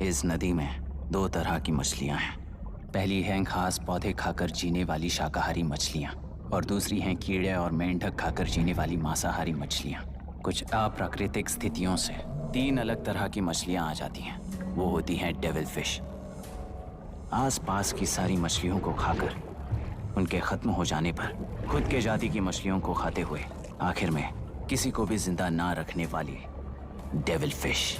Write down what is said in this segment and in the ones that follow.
इस नदी में दो तरह की मछलियां हैं। पहली हैं खास पौधे खाकर जीने वाली शाकाहारी मछलियां और दूसरी हैं कीड़े और मेंढक खाकर जीने वाली मांसाहारी मछलियां। कुछ अप्राकृतिक स्थितियों से तीन अलग तरह की मछलियां आ जाती हैं। वो होती हैं डेविल फिश। आसपास की सारी मछलियों को खाकर उनके खत्म हो जाने पर खुद के जाति की मछलियों को खाते हुए आखिर में किसी को भी जिंदा ना रखने वाली डेविल फिश।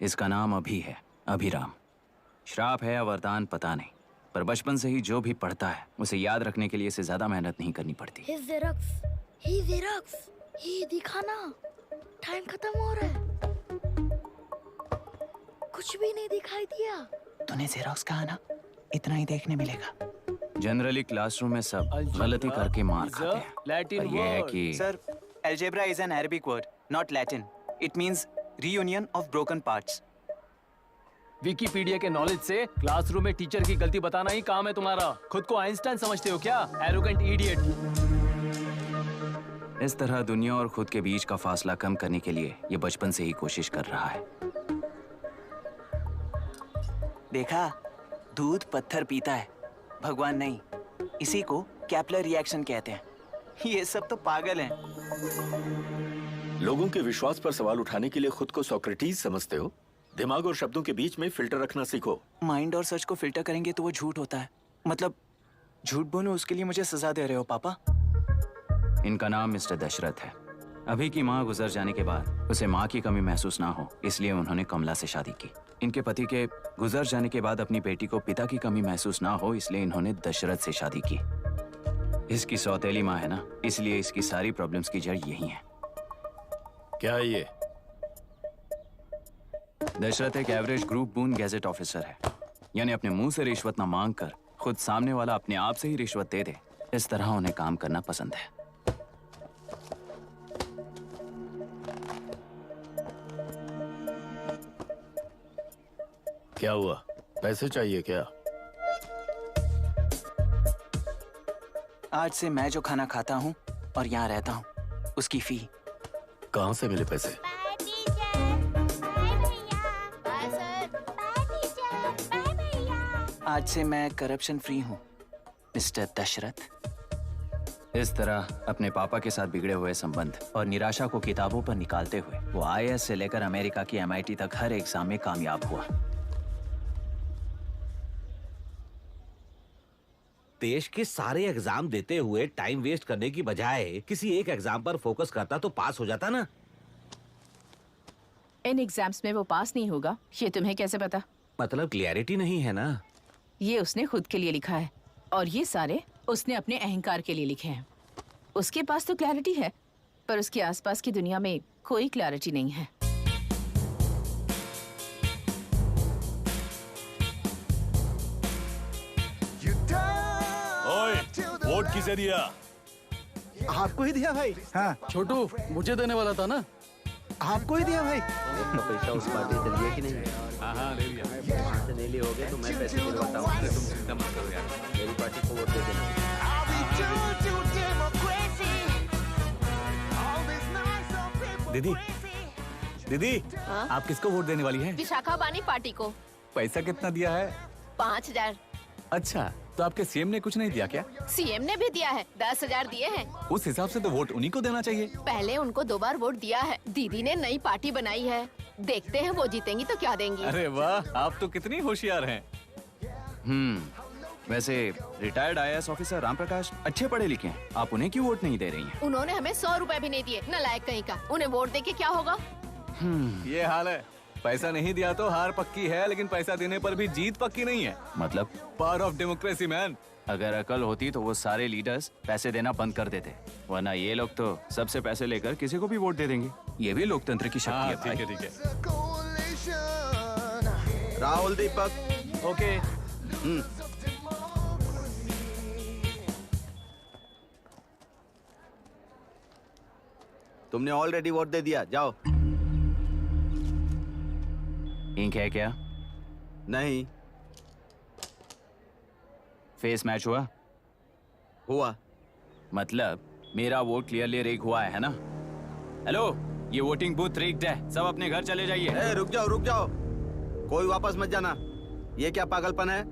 इसका नाम अभी है, अभिराम। श्राप है या वरदान पता नहीं, पर बचपन से ही जो भी पढ़ता है उसे याद रखने के लिए इसे ज्यादा मेहनत नहीं करनी पड़ती। दिखाना, टाइम खत्म हो रहा है। कुछ भी नहीं दिखाई दिया। तूने जेरोक्स कहा ना, इतना ही देखने मिलेगा। जनरली क्लासरूम में सब गलती करके मार खाते हैं, पर यह है कि sir, algebra is an Arabic word, not Latin. It means reunion of broken parts. Wikipedia के नॉलेज से क्लासरूम में टीचर की गलती बताना ही काम है तुम्हारा। खुद को आइंस्टाइन समझते हो क्या? Arrogant idiot. इस तरह दुनिया और खुद के बीच का फासला कम करने के लिए ये बचपन से ही कोशिश कर रहा है। देखा, दूध पत्थर पीता है, भगवान नहीं। इसी को कैपलर रिएक्शन कहते हैं। ये सब तो पागल हैं। लोगों के विश्वास पर सवाल उठाने के लिए खुद को सोक्रेटिस समझते हो? दिमाग और शब्दों के बीच में फिल्टर रखना सीखो। माइंड और सच को फिल्टर करेंगे तो वो झूठ होता है। मतलब झूठ बोलो, उसके लिए मुझे सजा दे रहे हो पापा? इनका नाम मिस्टर दशरथ है। अभी की माँ गुजर जाने के बाद उसे माँ की कमी महसूस ना हो, इसलिए उन्होंने कमला से शादी की। इनके पति के गुजर जाने के बाद अपनी बेटी को पिता की कमी महसूस ना हो, इसलिए इन्होंने दशरथ से शादी की। इसकी सौतेली माँ है ना, इसलिए इसकी सारी प्रॉब्लम्स की जड़ यही है। क्या है ये? दशरथ एक एवरेज ग्रुप बून गैजेट ऑफिसर है, यानी अपने मुंह से रिश्वत ना मांग कर खुद सामने वाला अपने आप से ही रिश्वत दे दे, इस तरह उन्हें काम करना पसंद है। क्या हुआ? पैसे चाहिए क्या? आज से मैं जो खाना खाता हूँ और यहाँ रहता हूँ, उसकी फी। कहाँ से मिले पैसे? आज से मैं करप्शन फ्री हूँ, मिस्टर दशरथ। इस तरह अपने पापा के साथ बिगड़े हुए संबंध और निराशा को किताबों पर निकालते हुए वो आईएएस से लेकर अमेरिका की MIT तक हर एग्जाम में कामयाब हुआ। देश के सारे एग्जाम देते हुए टाइम वेस्ट करने की बजाय किसी एक एग्जाम पर फोकस करता तो पास हो जाता ना। इन एग्जाम्स में वो पास नहीं होगा, ये तुम्हें कैसे पता? मतलब क्लियरिटी नहीं है ना। ये उसने खुद के लिए लिखा है और ये सारे उसने अपने अहंकार के लिए लिखे हैं। उसके पास तो क्लैरिटी है, पर उसके आसपास की दुनिया में कोई क्लैरिटी नहीं है। वोट किसे दिया? आपको ही दिया भाई। हाँ छोटू, मुझे देने वाला था ना। आपको ही दिया भाई। पैसा उस पार्टी से लिया कि नहीं? हाँ ले लिया। वहाँ से नहीं लिए होगे तो मैं पैसे दिलवाता हूँ। तुम चिंता मत करो यार, मेरी पार्टी को वोट दे देना। दीदी, दीदी, आप किसको वोट देने वाली हैं? विशाखा बानी पार्टी को। पैसा कितना दिया है? 5000। अच्छा, तो आपके सीएम ने कुछ नहीं दिया क्या? सीएम ने भी दिया है, 10,000 दिए हैं। उस हिसाब से तो वोट उन्हीं को देना चाहिए। पहले उनको 2 बार वोट दिया है। दीदी ने नई पार्टी बनाई है, देखते हैं वो जीतेंगी तो क्या देंगी। अरे वाह, आप तो कितनी होशियार हैं। वैसे retired IAS officer Ram Prakash अच्छे पढ़े लिखे हैं, आप उन्हें क्यों वोट नहीं दे रही हैं? उन्होंने हमें 100 रुपए भी नहीं दिए, नालायक कहीं का। उन्हें वोट दे के क्या होगा? ये हाल है। पैसा नहीं दिया तो हार पक्की है, लेकिन पैसा देने पर भी जीत पक्की नहीं है। मतलब पावर ऑफ डेमोक्रेसी मैन। अगर अकल होती तो वो सारे लीडर्स पैसे देना बंद कर देते, वरना ये लोग तो सबसे पैसे लेकर किसी को भी वोट दे देंगे। ये भी लोकतंत्र की शक्ति है भाई। ठीक है। राहुल दीपक। ओके। तुमने ऑलरेडी वोट दे दिया, जाओ। इंक है क्या? नहीं फेस मैच हुआ? हुआ। मतलब मेरा वोट क्लियरली रिग हुआ है ना? हेलो, ये वोटिंग बूथ रिग्ड है, सब अपने घर चले जाइए। ए, रुक जाओ, कोई वापस मत जाना। ये क्या पागलपन है?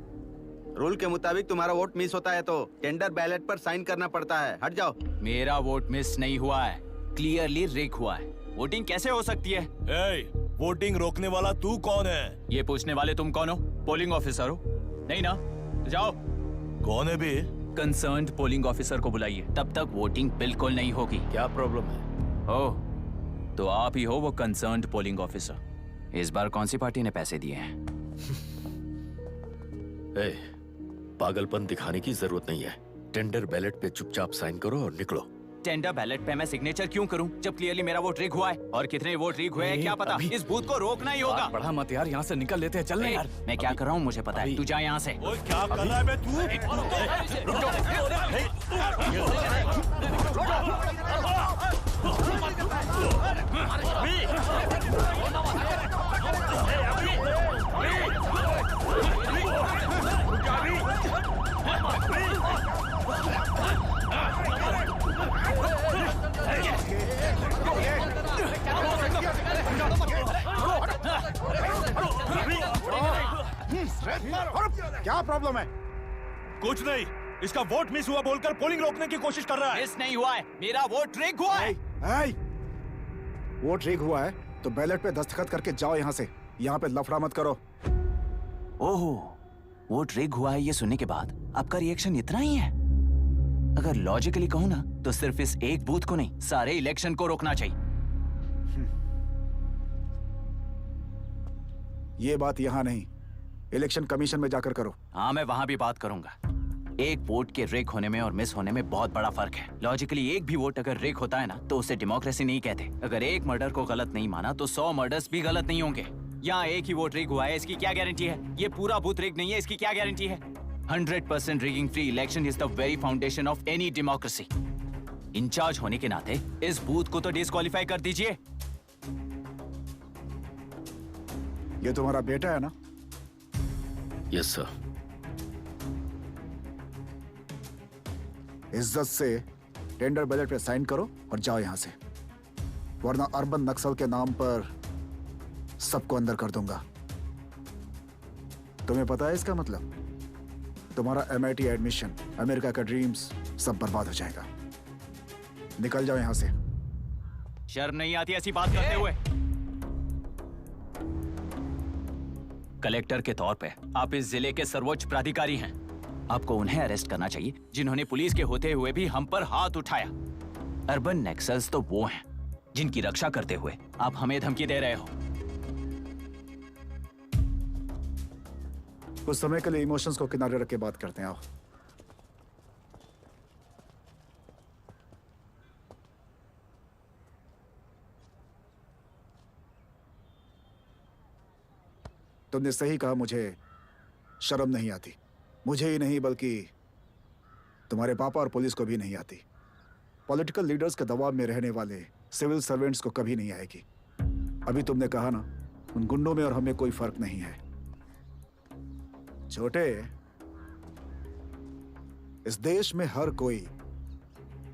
रूल के मुताबिक तुम्हारा वोट मिस होता है तो टेंडर बैलेट पर साइन करना पड़ता है। हट जाओ। मेरा वोट मिस नहीं हुआ है, क्लियरली रिग हुआ है। वोटिंग कैसे हो सकती है? वोटिंग रोकने वाला तू कौन है? ये पूछने वाले तुम कौन हो? पोलिंग ऑफिसर हो? नहीं ना? तो जाओ। कौन है बे? कंसर्न्ड पोलिंग ऑफिसर को बुलाइए, तब तक वोटिंग बिल्कुल नहीं होगी। क्या प्रॉब्लम है? ओह, तो आप ही हो वो कंसर्न्ड पोलिंग ऑफिसर। इस बार कौन सी पार्टी ने पैसे दिए हैं? पागलपन दिखाने की जरूरत नहीं है। टेंडर बैलेट पे चुपचाप साइन करो और निकलो। टेंडर बैलेट पे मैं सिग्नेचर क्यों करूं जब क्लियरली मेरा वोट रिग हुआ है? और कितने वोट रिग हुए हैं क्या पता? इस बूथ को रोकना ही होगा। बढ़ा मत यार, यहाँ से निकल लेते हैं, चल यार, मैं क्या कर रहा हूँ मुझे पता है। तू जा यहाँ से। ओए क्या कर रहा है बे तू? रुक क्या प्रॉब्लम है? कुछ नहीं, इसका वोट मिस हुआ बोलकर पोलिंग रोकने की कोशिश कर रहा है। मिस नहीं हुआ है, मेरा वोट रिग हुआ है। वोट रिग हुआ है तो बैलेट पे दस्तखत करके जाओ यहाँ से। यहाँ पे लफड़ा मत करो। ओहो, वोट रिग हुआ है ये सुनने के बाद आपका रिएक्शन इतना ही है? अगर लॉजिकली कहूँ ना तो सिर्फ इस एक बूथ को नहीं, सारे इलेक्शन को रोकना चाहिए। ये बात यहाँ नहीं, इलेक्शन कमीशन में जाकर करो। हाँ, मैं वहां भी बात करूंगा। एक वोट के रिग होने में और मिस होने में बहुत बड़ा फर्क है। लॉजिकली एक भी वोट अगर रिग होता है ना तो उसे डेमोक्रेसी नहीं कहते। अगर एक मर्डर को गलत नहीं माना तो 100 मर्डर्स भी गलत नहीं होंगे। यहाँ एक ही वोट रिग हुआ है, इसकी क्या गारंटी है? ये पूरा बूथ रिग नहीं है, इसकी क्या गारंटी है? 100% rigging free election is the very foundation of any democracy. Incharge होने के नाते इस बूथ को तो डिस्क्वालीफाई कर दीजिए। ये तुम्हारा बेटा है ना? Yes sir. इज्जत से टेंडर बैलेट पे साइन करो और जाओ यहाँ से, वरना अर्बन नक्सल के नाम पर सबको अंदर कर दूंगा। तुम्हें पता है इसका मतलब? तुम्हारा MIT एडमिशन, अमेरिका का ड्रीम्स सब बर्बाद हो जाएगा। निकल जाओ यहाँ से। शर्म नहीं आती ऐसी बात करते हुए? कलेक्टर के तौर पे आप इस जिले के सर्वोच्च प्राधिकारी हैं। आपको उन्हें अरेस्ट करना चाहिए जिन्होंने पुलिस के होते हुए भी हम पर हाथ उठाया। अर्बन नेक्सल्स तो वो हैं जिनकी रक्षा करते हुए आप हमें धमकी दे रहे हो। कुछ समय के लिए इमोशंस को किनारे रख के बात करते हैं। आओ। तुमने सही कहा, मुझे शर्म नहीं आती। मुझे ही नहीं बल्कि तुम्हारे पापा और पुलिस को भी नहीं आती। पॉलिटिकल लीडर्स के दबाव में रहने वाले सिविल सर्वेंट्स को कभी नहीं आएगी। अभी तुमने कहा ना, उन गुंडों में और हमें कोई फर्क नहीं है। छोटे, इस देश में हर कोई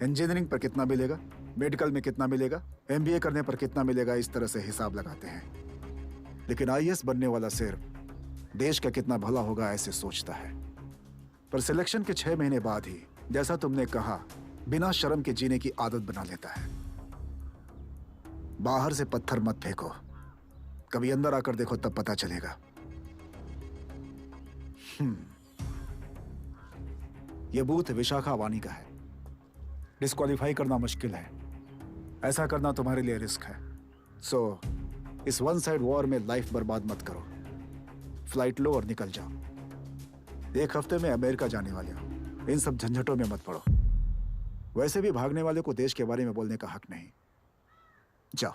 इंजीनियरिंग पर कितना मिलेगा, मेडिकल में कितना मिलेगा, MBA करने पर कितना मिलेगा, इस तरह से हिसाब लगाते हैं। लेकिन IAS बनने वाला सिर्फ देश का कितना भला होगा ऐसे सोचता है। पर सिलेक्शन के 6 महीने बाद ही, जैसा तुमने कहा, बिना शर्म के जीने की आदत बना लेता है। बाहर से पत्थर मत फेंको, कभी अंदर आकर देखो तब पता चलेगा। यह बूथ विशाखा वानी का है। डिस्क्वालीफाई करना मुश्किल है, ऐसा करना तुम्हारे लिए रिस्क है। सो इस वन साइड वॉर में लाइफ बर्बाद मत करो। फ्लाइट लो और निकल जाओ। 1 हफ्ते में अमेरिका जाने वाले हो, इन सब झंझटों में मत पड़ो। वैसे भी भागने वाले को देश के बारे में बोलने का हक नहीं। जाओ।